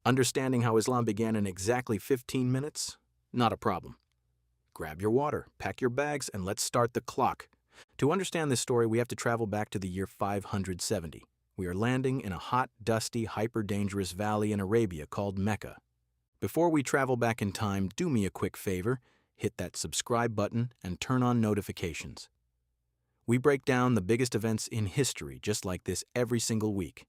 Understanding how Islam began in exactly 15 minutes? Not a problem. Grab your water, pack your bags, and let's start the clock. To understand this story, we have to travel back to the year 570. We are landing in a hot, dusty, hyper-dangerous valley in Arabia called Mecca. Before we travel back in time, do me a quick favor, hit that subscribe button and turn on notifications. We break down the biggest events in history just like this every single week,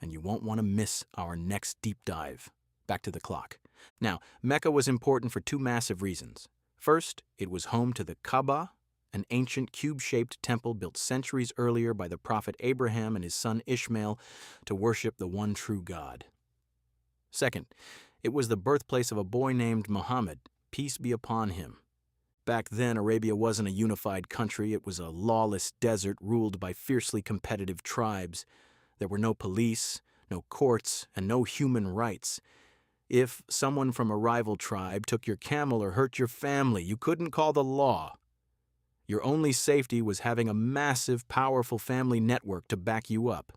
and you won't want to miss our next deep dive. Back to the clock. Now, Mecca was important for two massive reasons. First, it was home to the Kaaba, an ancient cube-shaped temple built centuries earlier by the prophet Abraham and his son Ishmael to worship the one true God. Second, it was the birthplace of a boy named Muhammad, peace be upon him. Back then, Arabia wasn't a unified country. It was a lawless desert ruled by fiercely competitive tribes. There were no police, no courts, and no human rights. If someone from a rival tribe took your camel or hurt your family, you couldn't call the law. Your only safety was having a massive, powerful family network to back you up.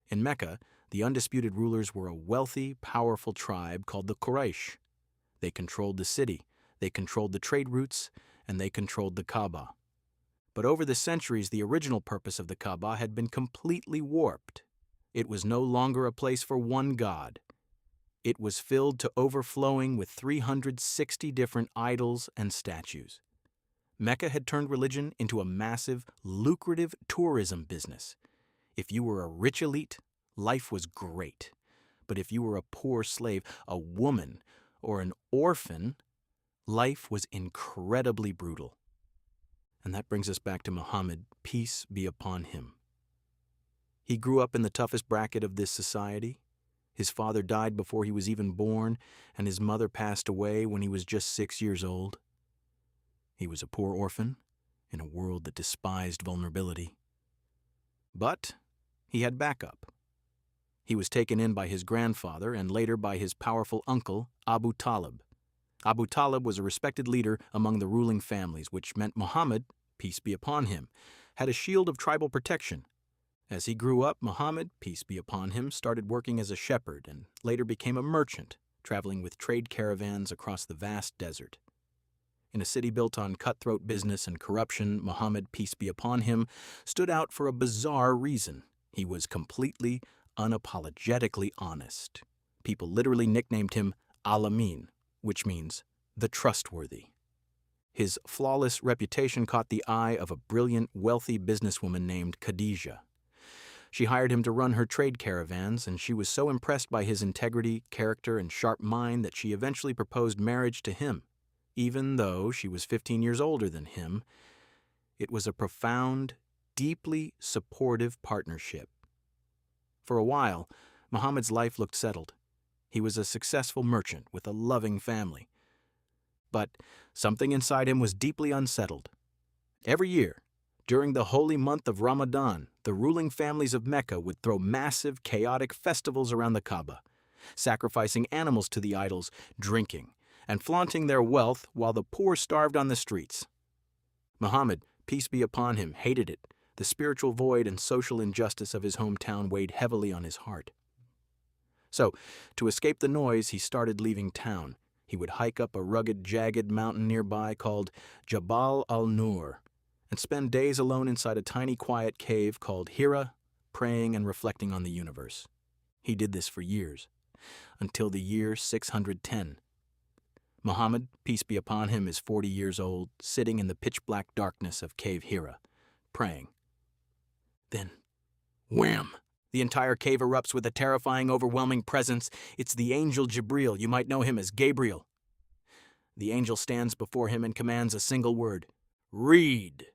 In Mecca, the undisputed rulers were a wealthy, powerful tribe called the Quraysh. They controlled the city, they controlled the trade routes, and they controlled the Kaaba. But over the centuries, the original purpose of the Kaaba had been completely warped. It was no longer a place for one god. It was filled to overflowing with 360 different idols and statues. Mecca had turned religion into a massive, lucrative tourism business. If you were a rich elite, life was great. But if you were a poor slave, a woman, or an orphan, life was incredibly brutal. And that brings us back to Muhammad, peace be upon him. He grew up in the toughest bracket of this society. His father died before he was even born, and his mother passed away when he was just 6 years old. He was a poor orphan in a world that despised vulnerability. But he had backup. He was taken in by his grandfather and later by his powerful uncle, Abu Talib. Abu Talib was a respected leader among the ruling families, which meant Muhammad, peace be upon him, had a shield of tribal protection. As he grew up, Muhammad, peace be upon him, started working as a shepherd and later became a merchant, traveling with trade caravans across the vast desert. In a city built on cutthroat business and corruption, Muhammad, peace be upon him, stood out for a bizarre reason. He was completely, unapologetically honest. People literally nicknamed him Al-Amin, which means the trustworthy. His flawless reputation caught the eye of a brilliant, wealthy businesswoman named Khadija. She hired him to run her trade caravans, and she was so impressed by his integrity, character, and sharp mind that she eventually proposed marriage to him. Even though she was 15 years older than him, it was a profound, deeply supportive partnership. For a while, Muhammad's life looked settled. He was a successful merchant with a loving family. But something inside him was deeply unsettled. Every year, during the holy month of Ramadan, the ruling families of Mecca would throw massive, chaotic festivals around the Kaaba, sacrificing animals to the idols, drinking, and flaunting their wealth while the poor starved on the streets. Muhammad, peace be upon him, hated it. The spiritual void and social injustice of his hometown weighed heavily on his heart. So, to escape the noise, he started leaving town. He would hike up a rugged, jagged mountain nearby called Jabal al-Nur and spend days alone inside a tiny, quiet cave called Hira, praying and reflecting on the universe. He did this for years, until the year 610. Muhammad, peace be upon him, is 40 years old, sitting in the pitch-black darkness of Cave Hira, praying. Then, wham! The entire cave erupts with a terrifying, overwhelming presence. It's the angel Jibril. You might know him as Gabriel. The angel stands before him and commands a single word: read.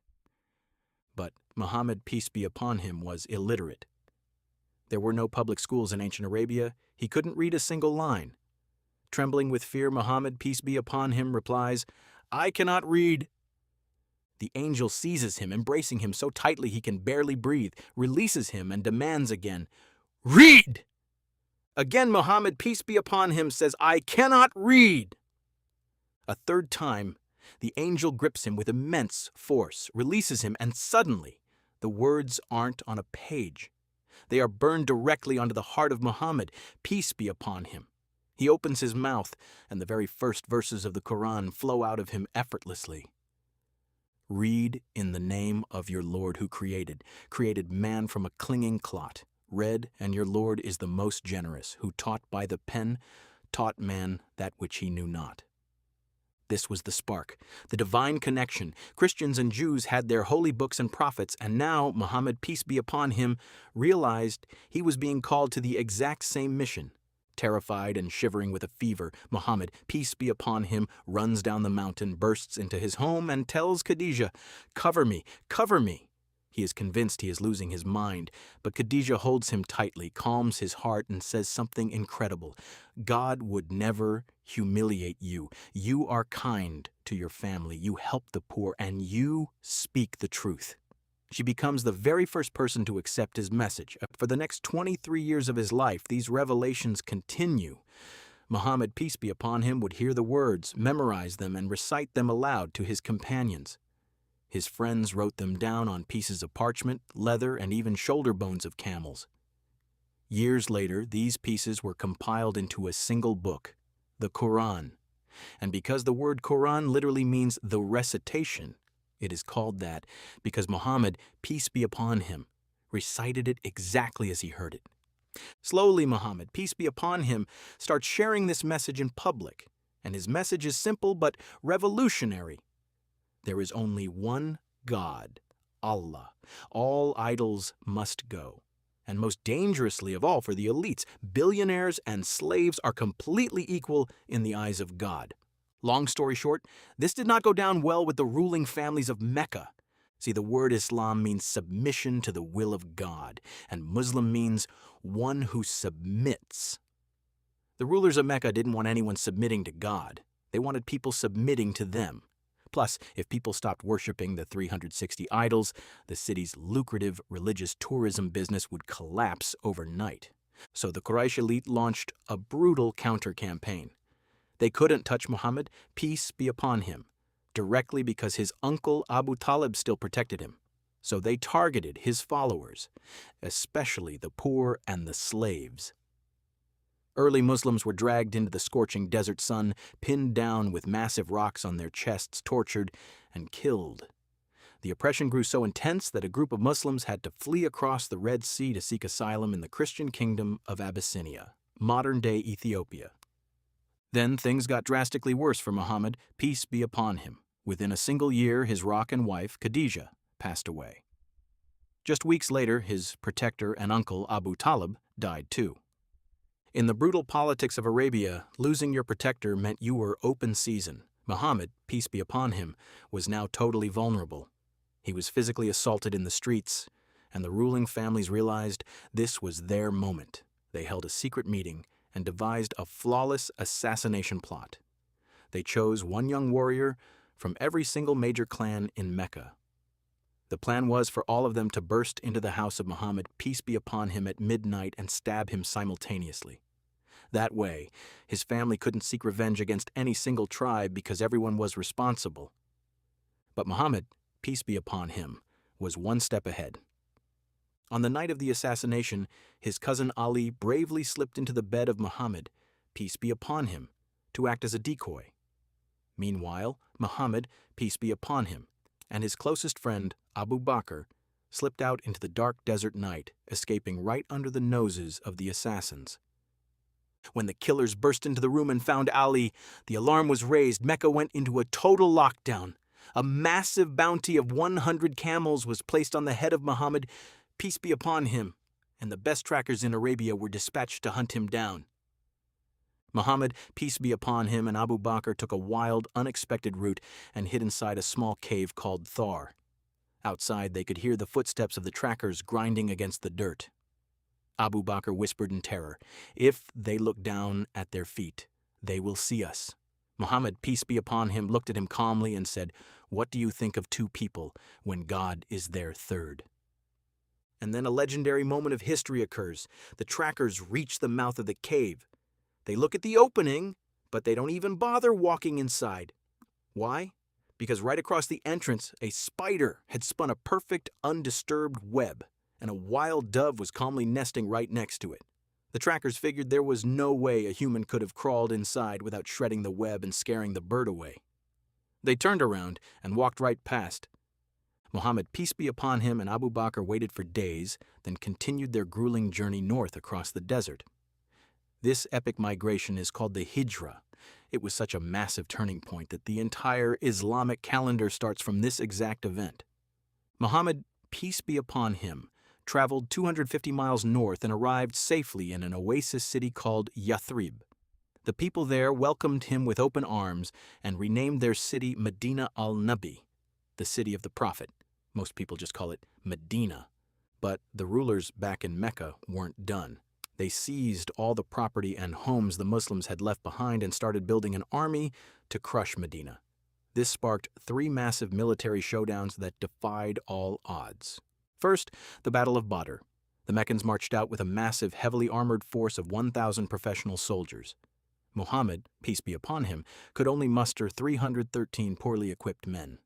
But Muhammad, peace be upon him, was illiterate. There were no public schools in ancient Arabia. He couldn't read a single line. Trembling with fear, Muhammad, peace be upon him, replies, "I cannot read." The angel seizes him, embracing him so tightly he can barely breathe, releases him, and demands again, "Read!" Again, Muhammad, peace be upon him, says, "I cannot read." A third time, the angel grips him with immense force, releases him, and suddenly, the words aren't on a page. They are burned directly onto the heart of Muhammad, peace be upon him. He opens his mouth, and the very first verses of the Quran flow out of him effortlessly. Read in the name of your Lord who created man from a clinging clot. Read, and your Lord is the most generous, who taught by the pen, taught man that which he knew not. This was the spark, the divine connection. Christians and Jews had their holy books and prophets, and now Muhammad, peace be upon him, realized he was being called to the exact same mission. Terrified and shivering with a fever, Muhammad, peace be upon him, runs down the mountain, bursts into his home, and tells Khadijah, "Cover me, cover me." He is convinced he is losing his mind, but Khadijah holds him tightly, calms his heart, and says something incredible. God would never humiliate you. You are kind to your family, you help the poor, and you speak the truth. She becomes the very first person to accept his message. For the next 23 years of his life, these revelations continue. Muhammad, peace be upon him, would hear the words, memorize them, and recite them aloud to his companions. His friends wrote them down on pieces of parchment, leather, and even shoulder bones of camels. Years later, these pieces were compiled into a single book, the Quran. And because the word Quran literally means the recitation, it is called that because Muhammad, peace be upon him, recited it exactly as he heard it. Slowly, Muhammad, peace be upon him, starts sharing this message in public, and his message is simple but revolutionary. There is only one God, Allah. All idols must go. And most dangerously of all for the elites, billionaires and slaves are completely equal in the eyes of God. Long story short, this did not go down well with the ruling families of Mecca. See, the word Islam means submission to the will of God, and Muslim means one who submits. The rulers of Mecca didn't want anyone submitting to God. They wanted people submitting to them. Plus, if people stopped worshiping the 360 idols, the city's lucrative religious tourism business would collapse overnight. So the Quraysh elite launched a brutal counter-campaign. They couldn't touch Muhammad, peace be upon him, directly because his uncle Abu Talib still protected him. So they targeted his followers, especially the poor and the slaves. Early Muslims were dragged into the scorching desert sun, pinned down with massive rocks on their chests, tortured, and killed. The oppression grew so intense that a group of Muslims had to flee across the Red Sea to seek asylum in the Christian kingdom of Abyssinia, modern-day Ethiopia. Then things got drastically worse for Muhammad, peace be upon him. Within a single year, his Roccan wife, Khadijah, passed away. Just weeks later, his protector and uncle, Abu Talib, died too. In the brutal politics of Arabia, losing your protector meant you were open season. Muhammad, peace be upon him, was now totally vulnerable. He was physically assaulted in the streets, and the ruling families realized this was their moment. They held a secret meeting and devised a flawless assassination plot. They chose one young warrior from every single major clan in Mecca. The plan was for all of them to burst into the house of Muhammad, peace be upon him, at midnight and stab him simultaneously. That way, his family couldn't seek revenge against any single tribe because everyone was responsible. But Muhammad, peace be upon him, was one step ahead. On the night of the assassination, his cousin Ali bravely slipped into the bed of Muhammad, peace be upon him, to act as a decoy. Meanwhile, Muhammad, peace be upon him, and his closest friend, Abu Bakr, slipped out into the dark desert night, escaping right under the noses of the assassins. When the killers burst into the room and found Ali, the alarm was raised. Mecca went into a total lockdown. A massive bounty of 100 camels was placed on the head of Muhammad, peace be upon him, and the best trackers in Arabia were dispatched to hunt him down. Muhammad, peace be upon him, and Abu Bakr took a wild, unexpected route and hid inside a small cave called Thar. Outside, they could hear the footsteps of the trackers grinding against the dirt. Abu Bakr whispered in terror, "If they look down at their feet, they will see us." Muhammad, peace be upon him, looked at him calmly and said, "What do you think of two people when God is their third?" And then a legendary moment of history occurs. The trackers reach the mouth of the cave. They look at the opening, but they don't even bother walking inside. Why? Because right across the entrance, a spider had spun a perfect, undisturbed web. and a wild dove was calmly nesting right next to it. The trackers figured there was no way a human could have crawled inside without shredding the web and scaring the bird away. They turned around and walked right past. Muhammad, peace be upon him, and Abu Bakr waited for days, then continued their grueling journey north across the desert. This epic migration is called the Hijra. It was such a massive turning point that the entire Islamic calendar starts from this exact event. Muhammad, peace be upon him, traveled 250 miles north and arrived safely in an oasis city called Yathrib. The people there welcomed him with open arms and renamed their city Medina al-Nabi, the city of the Prophet. Most people just call it Medina. But the rulers back in Mecca weren't done. They seized all the property and homes the Muslims had left behind and started building an army to crush Medina. This sparked 3 massive military showdowns that defied all odds. First, the Battle of Badr. The Meccans marched out with a massive, heavily armored force of 1,000 professional soldiers. Muhammad, peace be upon him, could only muster 313 poorly equipped men.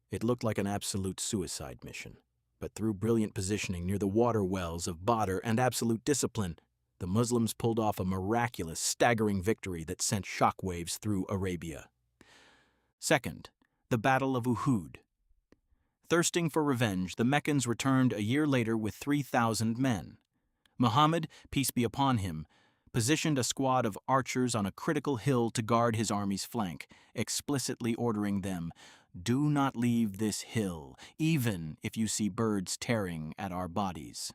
It looked like an absolute suicide mission. But through brilliant positioning near the water wells of Badr and absolute discipline, the Muslims pulled off a miraculous, staggering victory that sent shockwaves through Arabia. Second, the Battle of Uhud. Thirsting for revenge, the Meccans returned a year later with 3,000 men. Muhammad, peace be upon him, positioned a squad of archers on a critical hill to guard his army's flank, explicitly ordering them, "Do not leave this hill, even if you see birds tearing at our bodies."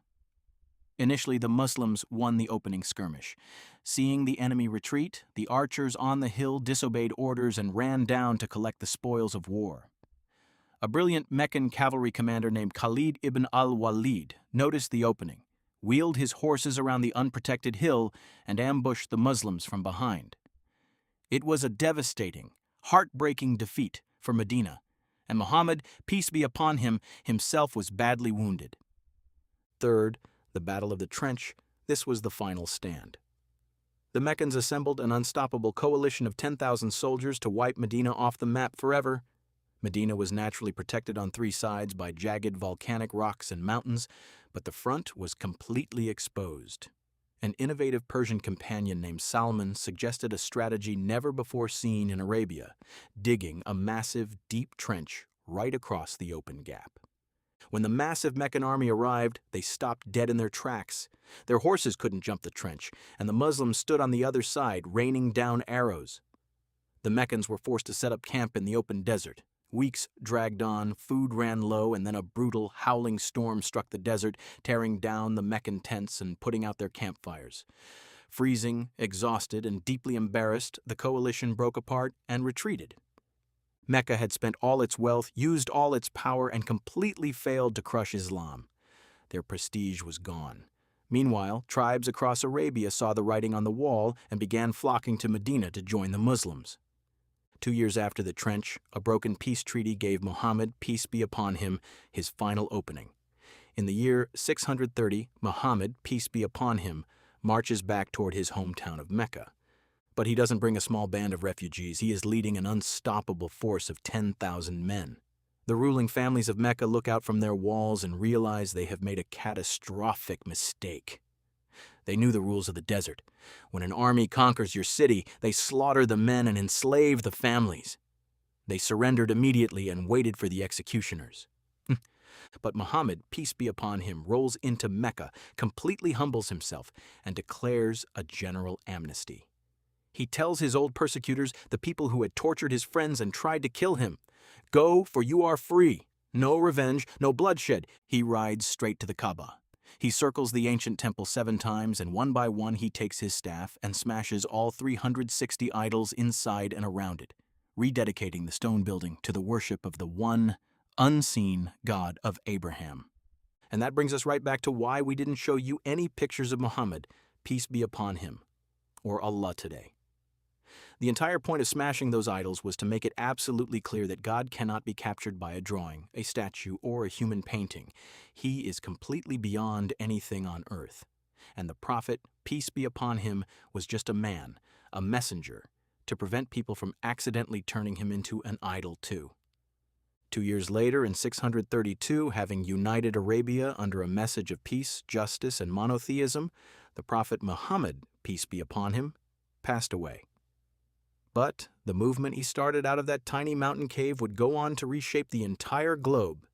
Initially, the Muslims won the opening skirmish. Seeing the enemy retreat, the archers on the hill disobeyed orders and ran down to collect the spoils of war. A brilliant Meccan cavalry commander named Khalid ibn al-Walid noticed the opening, wheeled his horses around the unprotected hill, and ambushed the Muslims from behind. It was a devastating, heartbreaking defeat for Medina, and Muhammad, peace be upon him, himself was badly wounded. Third, the Battle of the Trench. This was the final stand. The Meccans assembled an unstoppable coalition of 10,000 soldiers to wipe Medina off the map forever. Medina was naturally protected on 3 sides by jagged volcanic rocks and mountains, but the front was completely exposed. An innovative Persian companion named Salman suggested a strategy never before seen in Arabia, digging a massive, deep trench right across the open gap. When the massive Meccan army arrived, they stopped dead in their tracks. Their horses couldn't jump the trench, and the Muslims stood on the other side, raining down arrows. The Meccans were forced to set up camp in the open desert. Weeks dragged on, food ran low, and then a brutal, howling storm struck the desert, tearing down the Meccan tents and putting out their campfires. Freezing, exhausted, and deeply embarrassed, the coalition broke apart and retreated. Mecca had spent all its wealth, used all its power, and completely failed to crush Islam. Their prestige was gone. Meanwhile, tribes across Arabia saw the writing on the wall and began flocking to Medina to join the Muslims. 2 years after the trench, a broken peace treaty gave Muhammad, peace be upon him, his final opening. In the year 630, Muhammad, peace be upon him, marches back toward his hometown of Mecca. But he doesn't bring a small band of refugees. He is leading an unstoppable force of 10,000 men. The ruling families of Mecca look out from their walls and realize they have made a catastrophic mistake. They knew the rules of the desert. When an army conquers your city, they slaughter the men and enslave the families. They surrendered immediately and waited for the executioners. But Muhammad, peace be upon him, rolls into Mecca, completely humbles himself, and declares a general amnesty. He tells his old persecutors, the people who had tortured his friends and tried to kill him, "Go, for you are free. No revenge, no bloodshed." He rides straight to the Kaaba. He circles the ancient temple 7 times, and one by one he takes his staff and smashes all 360 idols inside and around it, rededicating the stone building to the worship of the one, unseen God of Abraham. And that brings us right back to why we didn't show you any pictures of Muhammad, peace be upon him, or Allah today. The entire point of smashing those idols was to make it absolutely clear that God cannot be captured by a drawing, a statue, or a human painting. He is completely beyond anything on earth. And the prophet, peace be upon him, was just a man, a messenger, to prevent people from accidentally turning him into an idol too. 2 years later, in 632, having united Arabia under a message of peace, justice, and monotheism, the Prophet Muhammad, peace be upon him, passed away. But the movement he started out of that tiny mountain cave would go on to reshape the entire globe.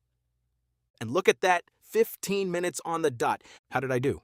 And look at that, 15 minutes on the dot. How did I do?